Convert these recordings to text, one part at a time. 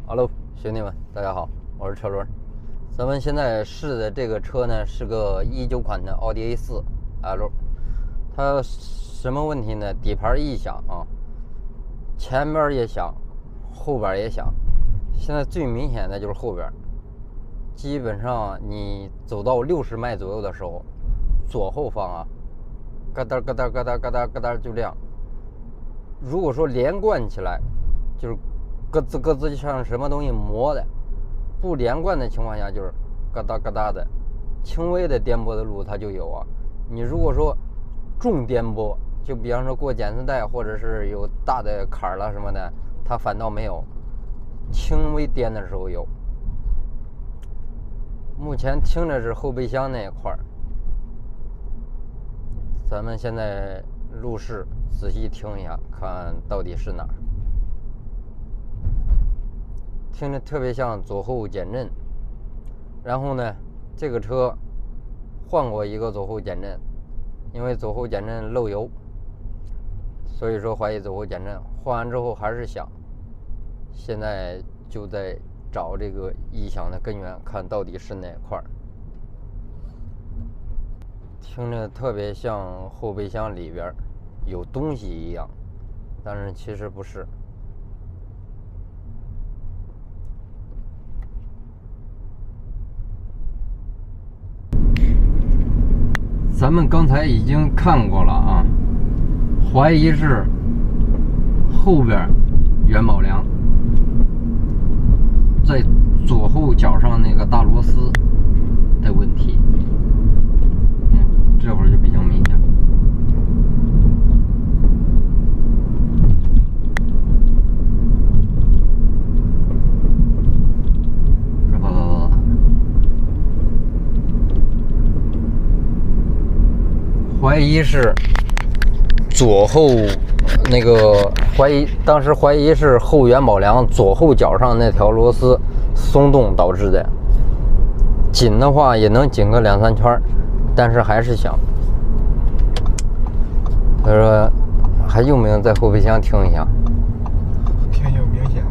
Hello， 兄弟们，大家好，我是车轮。咱们现在试的这个车呢，是个19款的奥迪 A4L。它什么问题呢？底盘异响啊，前边也响，后边也响。现在最明显的就是后边，基本上你走到60迈左右的时候，左后方啊，咯哒咯哒咯哒咯哒咯哒就亮。如果说连贯起来，就是咯吱咯吱，就像什么东西磨的；不连贯的情况下，就是咯哒咯哒的。轻微的颠簸的路它就有啊。你如果说重颠簸，就比方说过减速带，或者是有大的坎儿了什么的，它反倒没有。轻微颠的时候有。目前听着是后备箱那一块儿。咱们现在路试，仔细听一下，看到底是哪儿。听着特别像左后减震。然后呢，这个车换过一个左后减震，因为左后减震漏油，所以说怀疑左后减震。换完之后还是响，现在就在找这个异响的根源，看到底是哪块儿。听着特别像后备箱里边有东西一样，但是其实不是。咱们刚才已经看过了啊，怀疑是后边元宝梁在左后脚上那个大螺丝的问题。这会儿就比较明显。怀疑是左后那个当时怀疑是后元宝梁左后脚上那条螺丝松动导致的。紧的话也能紧个2-3圈，但是还是响。他说还用不用在后备箱听一下？听有明显吗？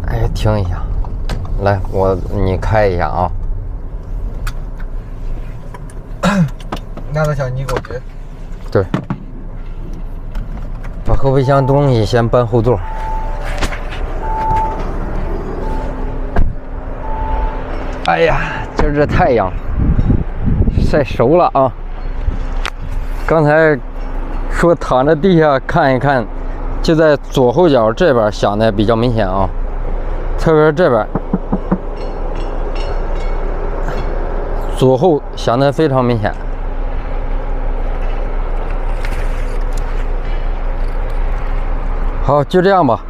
哎，听一下。来，你开一下啊。那个小泥狗局。对。把后备箱东西先搬后座。哎呀，今儿这太阳晒熟了啊！刚才说躺在地下看一看，就在左后脚这边响的比较明显啊，特别是这边左后响的非常明显。好，就这样吧。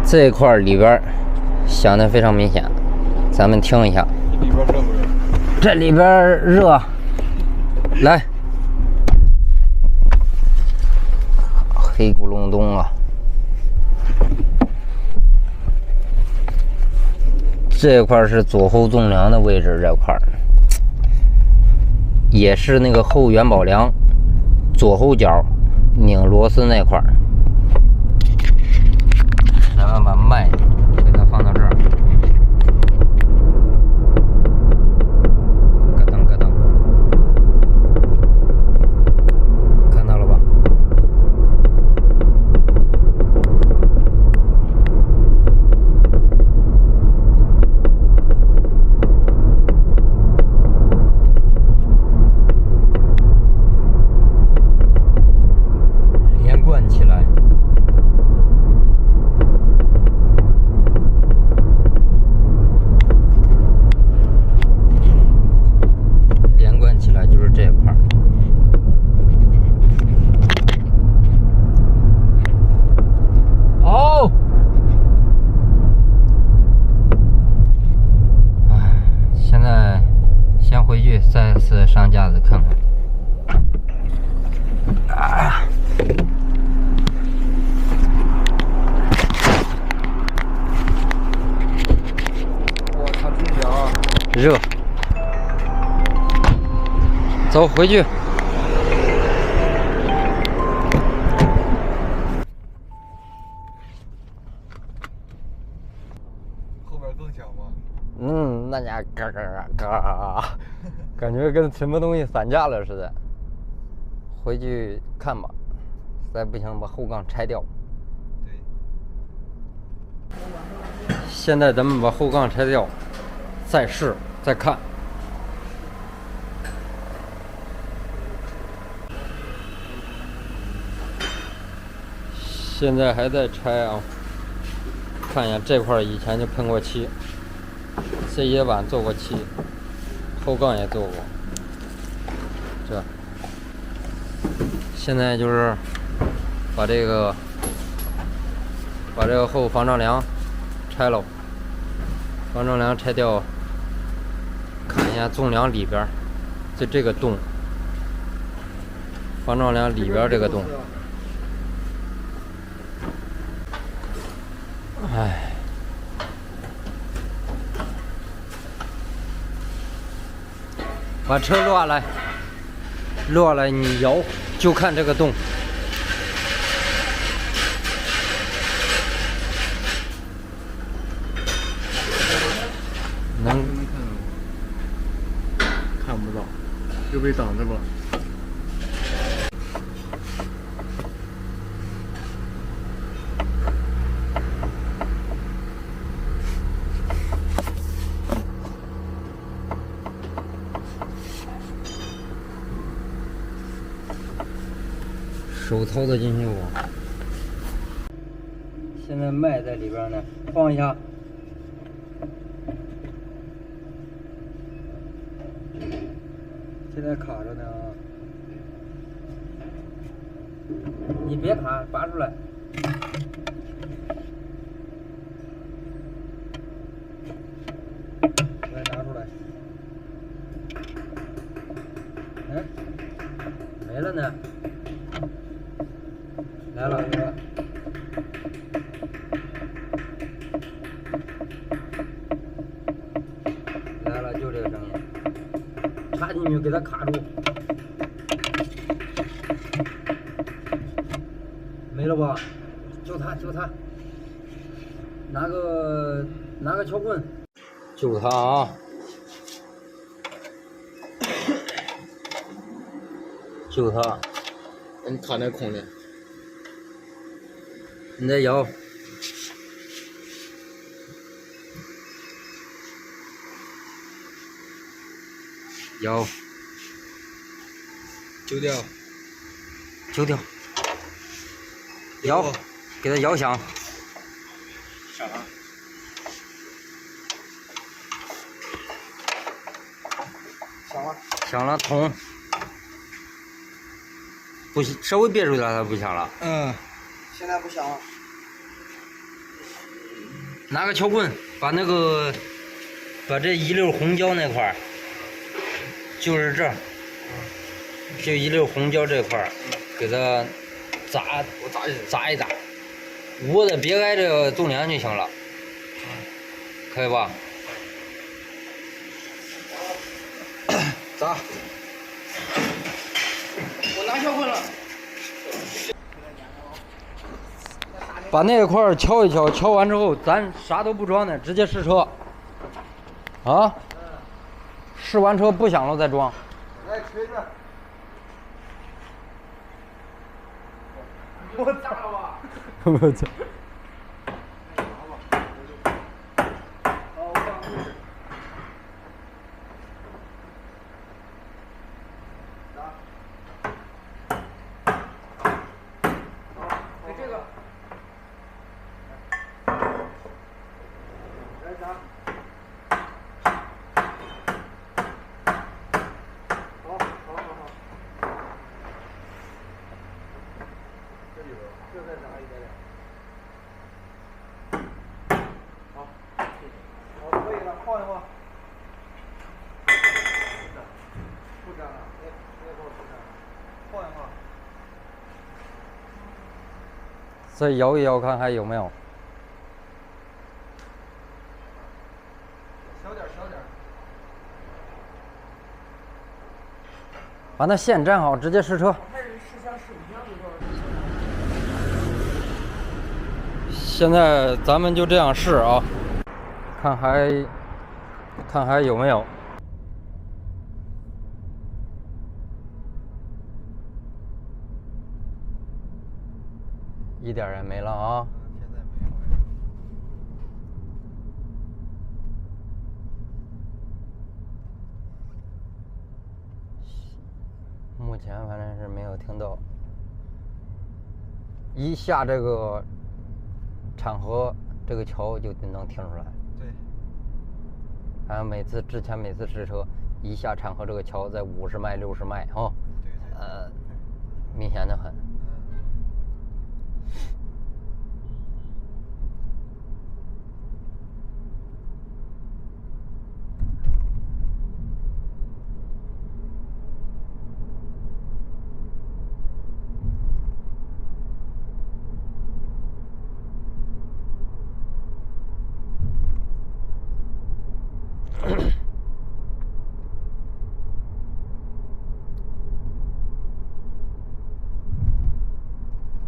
这一块里边响的非常明显，咱们听一下。里边热不热？这里边热，来，黑咕隆咚啊！这块是左后纵梁的位置，这块也是那个后元宝梁左后脚拧螺丝那块。咱们把麦给它放到这儿，咯噔咯噔，看到了吧？连贯起来。就是这块儿，哦，现在先回去再次上架子看看。我操，真凉啊！热。走回去。后边更响吗？那家嘎嘎嘎嘎，感觉跟什么东西散架了似的。回去看吧，实在不行把后杠拆掉。对。现在咱们把后杠拆掉，再试再看。现在还在拆啊，看一下这块以前就喷过漆，这些碗做过漆，后杠也做过。这，现在就是把这个后防撞梁拆了，防撞梁拆掉，看一下纵梁里边，就这个洞，防撞梁里边这个洞。哎，把车落下来，落下来你摇，就看这个洞。能看不到，就被挡着了。手操作进去我。现在麦在里边呢，放一下。现在卡着呢啊！你别卡，拔出来。再拿出来。哎，没了呢。来了，来了，就这个声音。插进去给它卡住，没了吧？就它，拿个撬棍，就它啊！就它，你卡那孔里。你再摇，摇，揪掉，摇，给它摇响，响了，响了，捅，不稍微别出点它不响了。现在不响了。拿个撬棍，把这一溜红胶那块儿，就是这儿，就一溜红胶这块儿，给它砸一砸，窝的别挨着纵梁就行了，可以吧？砸！我拿撬棍了。把那块儿敲一敲，敲完之后咱啥都不装的，直接试车。啊？试完车不响了再装。来锤子。我炸了吧？我操！再摇一摇看还有没有。小点。把那线粘好，直接试车。还是试箱试不箱这块儿。现在咱们就这样试啊，看还有没有。一点也没了啊！现在没有。目前反正是没有听到。一下这个产河这个桥就能听出来。对。还有之前每次试车，一下产河这个桥在50迈、60迈哈，明显的很。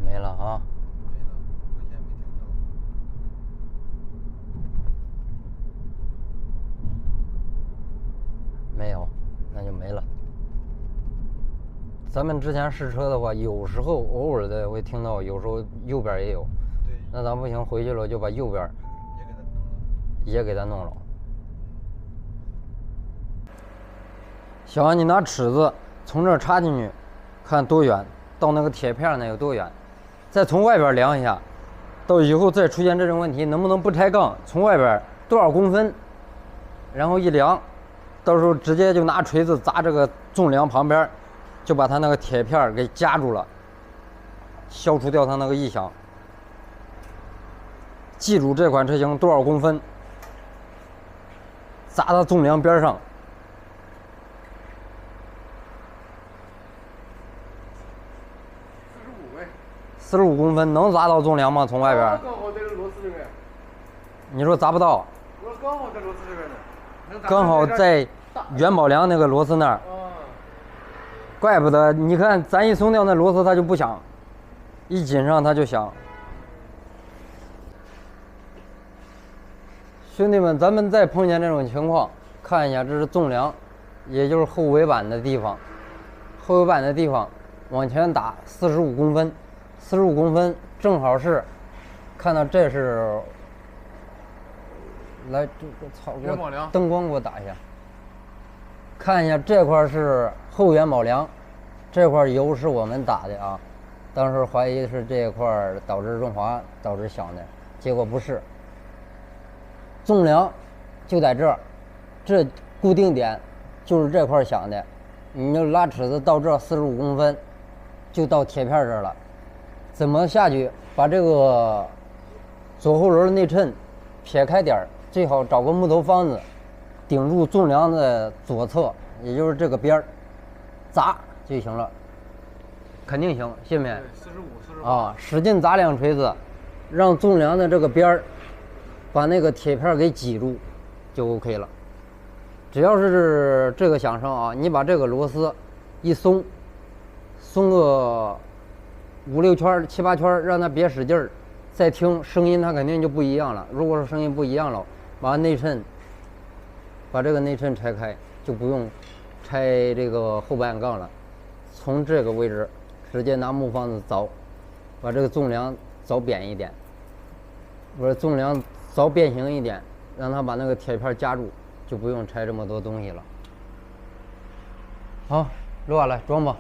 没了啊！没了，我现在没听到。没有，那就没了。咱们之前试车的话，有时候偶尔的会听到，有时候右边也有。对。那咱不行，回去了就把右边也给它弄了。小安，你拿尺子从这儿插进去，看多远，到那个铁片那有多远，再从外边量一下，到以后再出现这种问题，能不能不拆杠，从外边多少公分，然后一量，到时候直接就拿锤子砸这个纵梁旁边，就把它那个铁片给夹住了，消除掉它那个异响。记住这款车型多少公分，砸到纵梁边上。45公分能砸到纵梁吗？从外边？刚好在这螺丝这边。你说砸不到？我说刚好在螺丝这边呢。刚好在元宝梁那个螺丝那儿。怪不得，你看咱一松掉那螺丝它就不响，一紧上它就响。兄弟们，咱们再碰见这种情况，看一下，这是纵梁，也就是后尾板的地方。后尾板的地方往前打45公分。45公分正好是，看到这是，来，操，灯光给我打一下，看一下这块是后元宝梁，这块油是我们打的啊，当时怀疑是这一块导致润滑导致响的，结果不是，纵梁就在这儿，这固定点就是这块响的，你就拉尺子到这45公分，就到铁片这儿了。怎么下去把这个左后轮的内衬撇开点儿，最好找个木头方子顶住纵梁的左侧，也就是这个边儿，砸就行了，肯定行，信没？45啊，使劲砸2锤子，让纵梁的这个边儿把那个铁片给挤住，就 OK 了。只要是这个响声啊，你把这个螺丝一松，松个5、6圈、7、8圈，让它别使劲儿，再听声音它肯定就不一样了。如果说声音不一样了，把内衬，把这个内衬拆开，就不用拆这个后半杠了。从这个位置直接拿木方子凿，把这个纵梁凿扁一点，不是纵梁凿变形一点，让它把那个铁片夹住，就不用拆这么多东西了。好，录下来装吧。